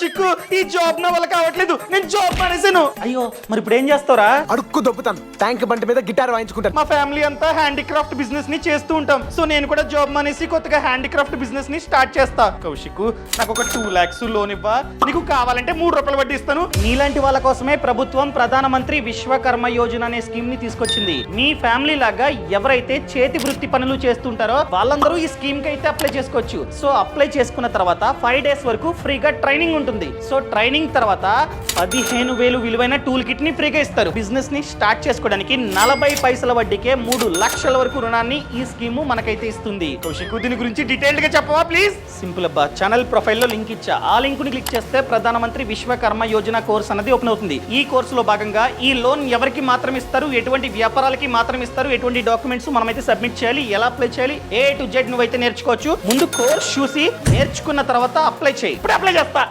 కౌశిక్ ఈ జాబ్ నా వల్ల కావట్లేదు, నేను జాబ్ మానేసాను. అయ్యో మరి ఇప్పుడు ఏం చేస్తావురా? అడుక్కు దొబ్బుతాను, ట్యాంక్ బంటి మీద గిటార్ వాయించుకుంటాను. మా ఫ్యామిలీ అంతా హ్యాండీక్రాఫ్ట్ బిజినెస్ ని చేస్తూ ఉంటాం. సో నేను కూడా జాబ్ మానేసి కొత్తగా హ్యాండీక్రాఫ్ట్ బిజినెస్ ని స్టార్ట్ చేస్తా. కౌశిక్ నాకు ఒక 2 lakhs లోన్ ఇవ్వా, నీకు కావాలంటే 3 రూపాయలు వడ్డీ ఇస్తాను. నీలాంటి వాళ్ళ కోసమే ప్రభుత్వం ప్రధానమంత్రి విశ్వకర్మ యోజన అనే స్కీమ్ ని తీసుకొచ్చింది. మీ ఫ్యామిలీ లాగా ఎవరైతే చేతి వృత్తి పనులు చేస్తుంటారో వాళ్ళందరూ ఈ స్కీమ్ కి అయితే అప్లై చేసుకోవచ్చు. సో అప్లై చేసుకున్న తర్వాత 5 days వరకు ఫ్రీగా ట్రైనింగ్ ఉంటుంది. సో ట్రైనింగ్ తర్వాత 15,000 విలువైన టూల్ కిట్ ని ఫ్రీగా ఇస్తారు. బిజినెస్ ని స్టార్ట్ చేసుకోవడానికి 40 పైసల వడ్డీకే 3 లక్షల వరకు రుణాన్ని ఈ స్కీమ్ మనకైతే ఇస్తుంది. కౌశిక్ దీని గురించి డీటెయిల్డ్ గా చెప్పవా ప్లీజ్? సింపుల్ అబ్బా, ఛానల్ ప్రొఫైల్ లో లింక్ ఇచ్చా. ఆ లింక్ ని క్లిక్ చేస్తే ప్రధానమంత్రి విశ్వకర్మ యోజన కోర్స్ అనేది ఓపెన్ అవుతుంది. ఈ కోర్సులో భాగంగా ఈ లోన్ ఎవరికి మాత్రం ఇస్తారు, ఎటువంటి వ్యాపారాలకి మాత్రం ఇస్తారు, ఎటువంటి డాక్యుమెంట్స్ మనమైతే సబ్మిట్ చేయాలి, ఎలా అప్లై చేయాలి, A to Z నువ్వైతే నేర్చుకోవచ్చు. ముందు కోర్స్ చూసి నేర్చుకున్న తర్వాత అప్లై చేయి. ఇప్పుడు అప్లై చేస్తా.